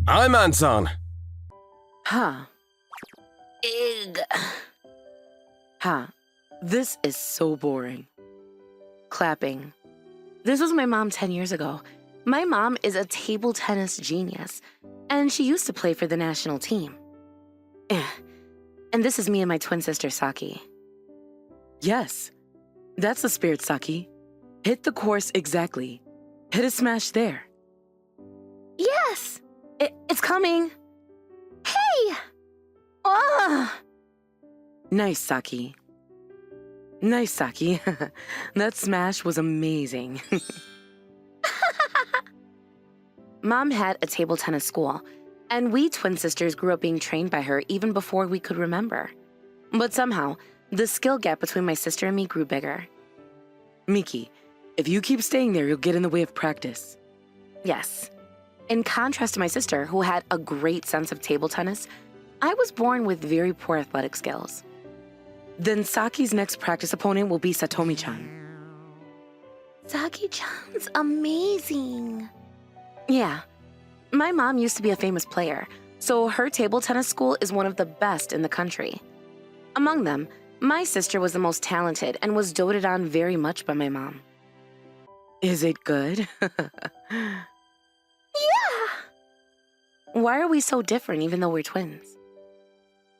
I'm Anton. Huh. Ugh. Huh. This is so boring. Clapping. This was my mom 10 years ago. My mom is a table tennis genius, and she used to play for the national team. And this is me and my twin sister, Saki. Yes, that's the spirit, Saki. Hit the course exactly. Hit a smash there. Yes! It's coming. Hey! Nice, Saki. Nice, Saki. That smash was amazing. Mom had a table tennis school, and we twin sisters grew up being trained by her even before we could remember. But somehow, the skill gap between my sister and me grew bigger. Miki, if you keep staying there, you'll get in the way of practice. Yes. In contrast to my sister, who had a great sense of table tennis, I was born with very poor athletic skills. Then Saki's next practice opponent will be Satomi-chan. Saki-chan's amazing. Yeah. My mom used to be a famous player, so her table tennis school is one of the best in the country. Among them, my sister was the most talented and was doted on very much by my mom. Is it good? Yeah! Why are we so different even though we're twins?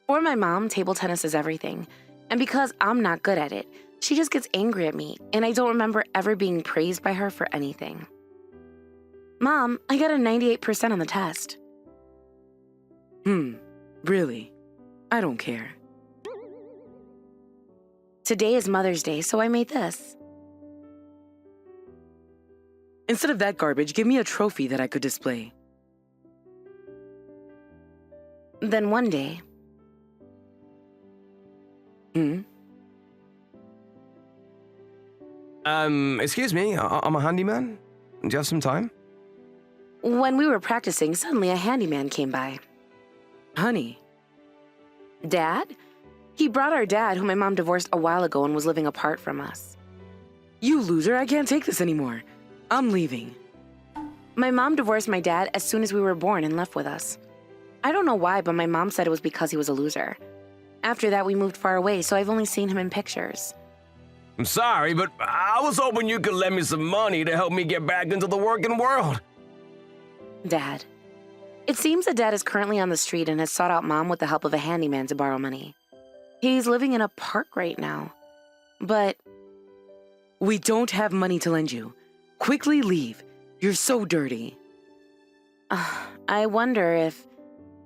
For my mom, table tennis is everything. And because I'm not good at it, she just gets angry at me, and I don't remember ever being praised by her for anything. Mom, I got a 98% on the test. Really? I don't care. Today is Mother's Day, so I made this. Instead of that garbage, give me a trophy that I could display. Then one day... Excuse me, I'm a handyman. Do you have some time? When we were practicing, suddenly a handyman came by. Honey. Dad? He brought our dad, who my mom divorced a while ago and was living apart from us. You loser, I can't take this anymore. I'm leaving. My mom divorced my dad as soon as we were born and left with us. I don't know why, but my mom said it was because he was a loser. After that, we moved far away, so I've only seen him in pictures. I'm sorry, but I was hoping you could lend me some money to help me get back into the working world. Dad. It seems that Dad is currently on the street and has sought out Mom with the help of a handyman to borrow money. He's living in a park right now. But... We don't have money to lend you. Quickly leave. You're so dirty. I wonder if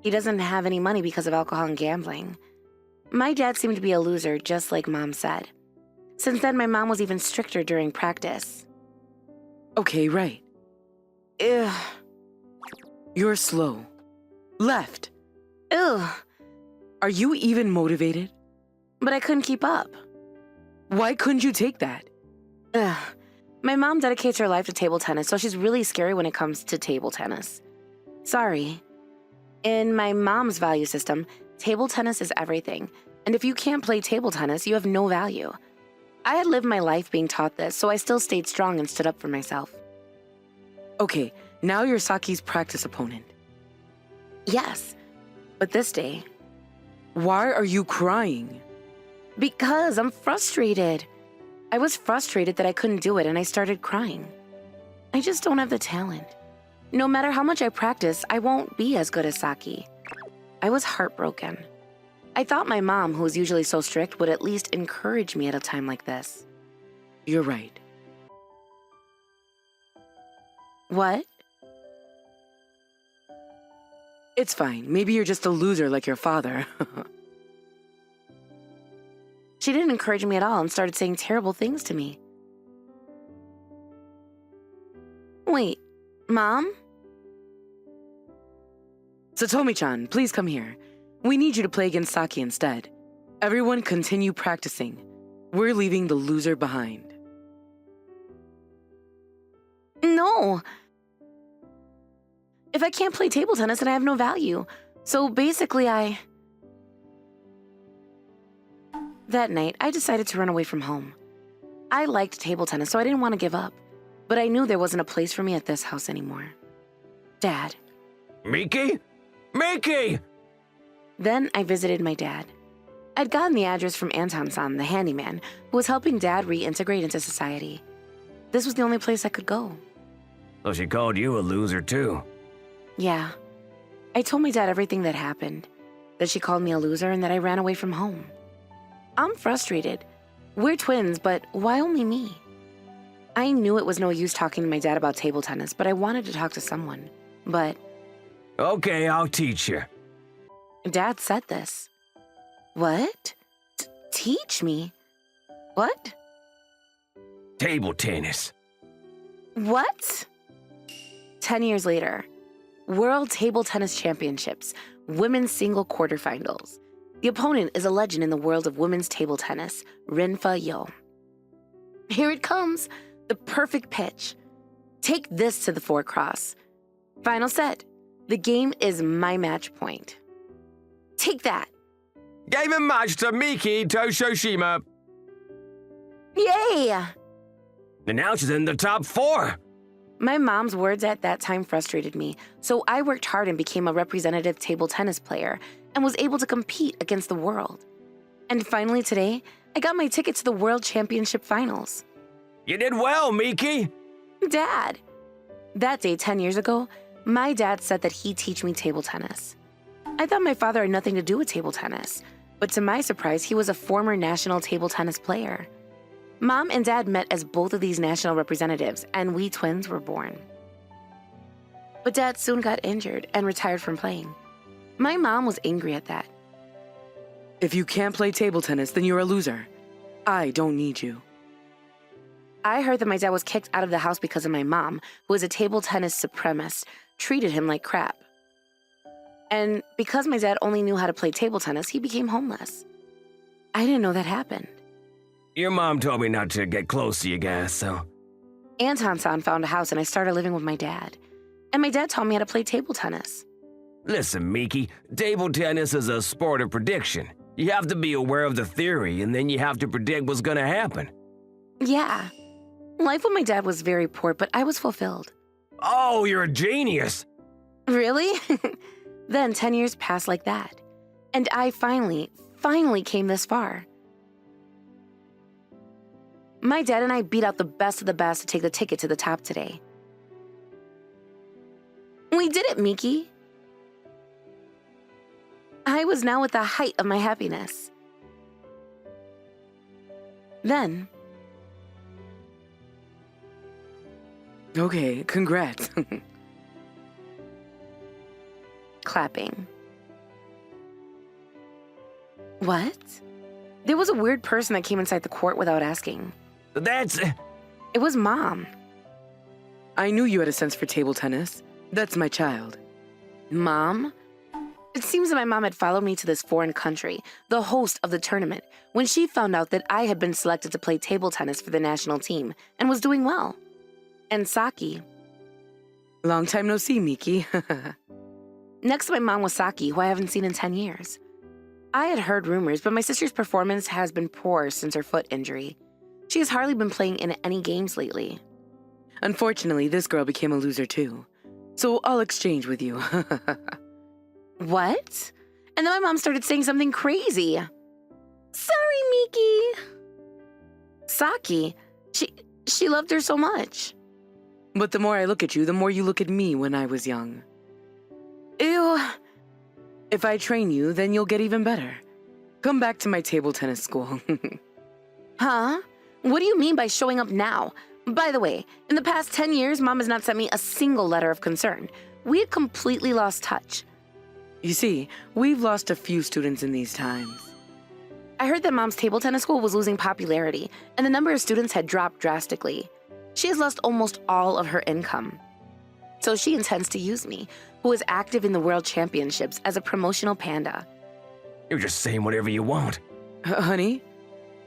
he doesn't have any money because of alcohol and gambling. My dad seemed to be a loser, just like Mom said. Since then, my mom was even stricter during practice. Okay, right. Ugh. You're slow. Left. Ugh. Are you even motivated? But I couldn't keep up. Why couldn't you take that? Ugh. My mom dedicates her life to table tennis, so she's really scary when it comes to table tennis. Sorry. In my mom's value system, table tennis is everything. And if you can't play table tennis, you have no value. I had lived my life being taught this, so I still stayed strong and stood up for myself. Okay, now you're Saki's practice opponent. Yes, but this day... Why are you crying? Because I'm frustrated. I was frustrated that I couldn't do it, and I started crying. I just don't have the talent. No matter how much I practice, I won't be as good as Saki. I was heartbroken. I thought my mom, who is usually so strict, would at least encourage me at a time like this. You're right. What? It's fine. Maybe you're just a loser like your father. She didn't encourage me at all and started saying terrible things to me. Wait, Mom? Satomi-chan, please come here. We need you to play against Saki instead. Everyone continue practicing. We're leaving the loser behind. No! If I can't play table tennis, then I have no value. So basically, That night, I decided to run away from home. I liked table tennis, so I didn't want to give up. But I knew there wasn't a place for me at this house anymore. Dad, Miki? Miki! Then I visited my dad. I'd gotten the address from Anton-san, the handyman, who was helping Dad reintegrate into society. This was the only place I could go. So she called you a loser, too. Yeah. I told my dad everything that happened, that she called me a loser and that I ran away from home. I'm frustrated. We're twins, but why only me? I knew it was no use talking to my dad about table tennis, but I wanted to talk to someone. But... Okay, I'll teach you. Dad said this. What? Teach me? What? Table tennis. What? 10 years later, World Table Tennis Championships, Women's Single Quarterfinals. The opponent is a legend in the world of women's table tennis, Rinfa Yo. Here it comes, the perfect pitch. Take this to the forecross. Final set. The game is my match point. Take that. Game and match to Miki Toshoshima. Yay! And now she's in the top 4. My mom's words at that time frustrated me, so I worked hard and became a representative table tennis player and was able to compete against the world. And finally today, I got my ticket to the World Championship Finals. You did well, Miki. Dad! That day 10 years ago, my dad said that he'd teach me table tennis. I thought my father had nothing to do with table tennis, but to my surprise, he was a former national table tennis player. Mom and Dad met as both of these national representatives, and we twins were born. But Dad soon got injured and retired from playing. My mom was angry at that. If you can't play table tennis, then you're a loser. I don't need you. I heard that my dad was kicked out of the house because of my mom, who was a table tennis supremacist, treated him like crap. And because my dad only knew how to play table tennis, he became homeless. I didn't know that happened. Your mom told me not to get close to you guys, so... Anton-san found a house and I started living with my dad. And my dad taught me how to play table tennis. Listen, Miki, table tennis is a sport of prediction. You have to be aware of the theory, and then you have to predict what's gonna happen. Yeah. Life with my dad was very poor, but I was fulfilled. Oh, you're a genius! Really? Then 10 years passed like that. And I finally came this far. My dad and I beat out the best of the best to take the ticket to the top today. We did it, Miki. I was now at the height of my happiness. Then... Okay, congrats. Clapping. What? There was a weird person that came inside the court without asking. That's... It was Mom. I knew you had a sense for table tennis. That's my child. Mom? It seems that my mom had followed me to this foreign country, the host of the tournament, when she found out that I had been selected to play table tennis for the national team and was doing well. And Saki. Long time no see, Miki. Next to my mom was Saki, who I haven't seen in 10 years. I had heard rumors, but my sister's performance has been poor since her foot injury. She has hardly been playing in any games lately. Unfortunately, this girl became a loser too. So I'll exchange with you. What? And then my mom started saying something crazy. Sorry, Miki. Saki, she loved her so much. But the more I look at you, the more you look at me when I was young. Ew. If I train you, then you'll get even better. Come back to my table tennis school. Huh? What do you mean by showing up now? By the way, in the past 10 years, Mom has not sent me a single letter of concern. We had completely lost touch. You see, we've lost a few students in these times. I heard that Mom's table tennis school was losing popularity, and the number of students had dropped drastically. She has lost almost all of her income. So she intends to use me, who is active in the World Championships, as a promotional panda. You're just saying whatever you want. Honey,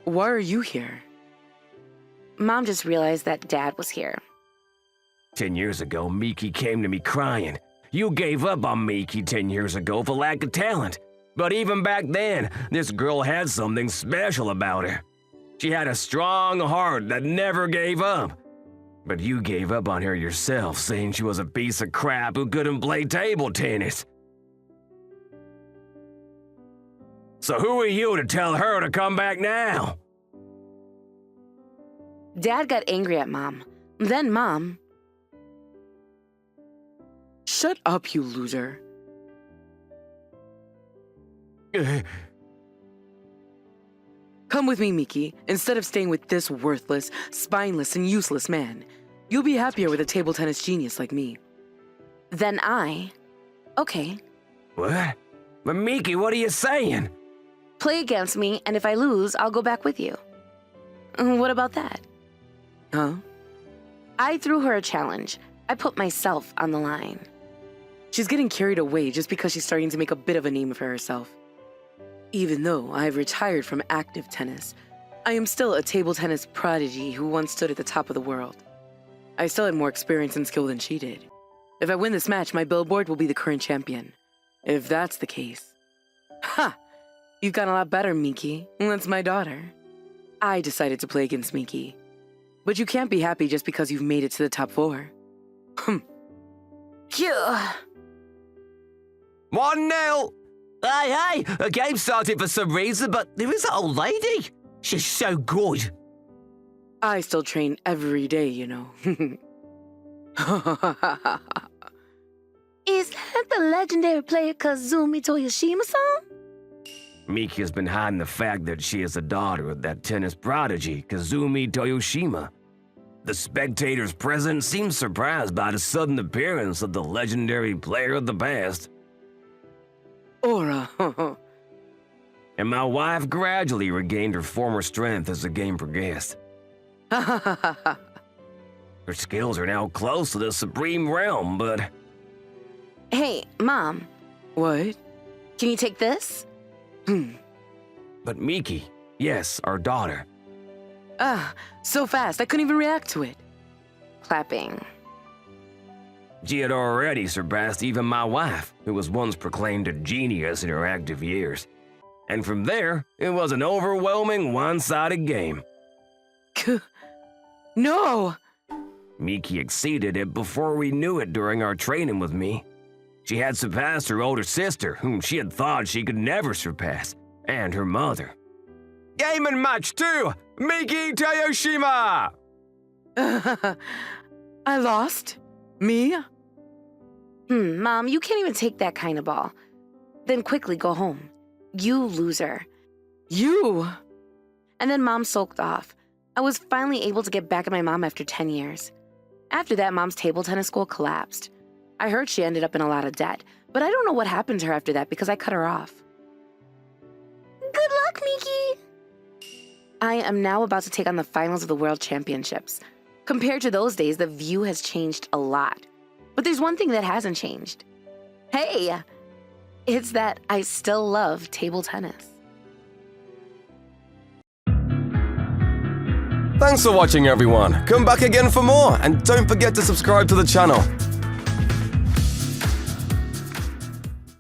why are you here? Mom just realized that Dad was here. 10 years ago, Miki came to me crying. You gave up on Miki 10 years ago for lack of talent. But even back then, this girl had something special about her. She had a strong heart that never gave up. But you gave up on her yourself, saying she was a piece of crap who couldn't play table tennis. So who are you to tell her to come back now? Dad got angry at Mom. Then Mom... Shut up, you loser. Come with me, Miki, instead of staying with this worthless, spineless, and useless man. You'll be happier with a table tennis genius like me. Then I... Okay. What? But Miki, what are you saying? Play against me, and if I lose, I'll go back with you. What about that? Huh? I threw her a challenge. I put myself on the line. She's getting carried away just because she's starting to make a bit of a name for herself. Even though I've retired from active tennis, I am still a table tennis prodigy who once stood at the top of the world. I still had more experience and skill than she did. If I win this match, my billboard will be the current champion. If that's the case... Ha! You've gotten a lot better, Miki. That's my daughter. I decided to play against Miki. But you can't be happy just because you've made it to the top 4. Yeah. 1-0! Hey, a game started for some reason, but there is that old lady. She's so good. I still train every day, you know. Is that the legendary player Kazumi Toyoshima-san? Miki has been hiding the fact that she is the daughter of that tennis prodigy, Kazumi Toyoshima. The spectators present seemed surprised by the sudden appearance of the legendary player of the past. Aura. And my wife gradually regained her former strength as the game progressed. Her skills are now close to the supreme realm, but... Hey, Mom, What? can you take this? But Miki, yes, our daughter. So fast, I couldn't even react to it. Clapping. She had already surpassed even my wife, who was once proclaimed a genius in her active years. And from there, it was an overwhelming one-sided game. No! Miki exceeded it before we knew it during our training with me. She had surpassed her older sister, whom she had thought she could never surpass, and her mother. Game and match 2, Miki Toyoshima! I lost? Me? Mom, you can't even take that kind of ball. Then quickly go home. You loser. You? And then Mom sulked off. I was finally able to get back at my mom after 10 years. After that, Mom's table tennis school collapsed. I heard she ended up in a lot of debt, but I don't know what happened to her after that because I cut her off. Good luck, Miki! I am now about to take on the finals of the World Championships. Compared to those days, the view has changed a lot. But there's one thing that hasn't changed. Hey! It's that I still love table tennis. Thanks for watching, everyone. Come back again for more, and don't forget to subscribe to the channel.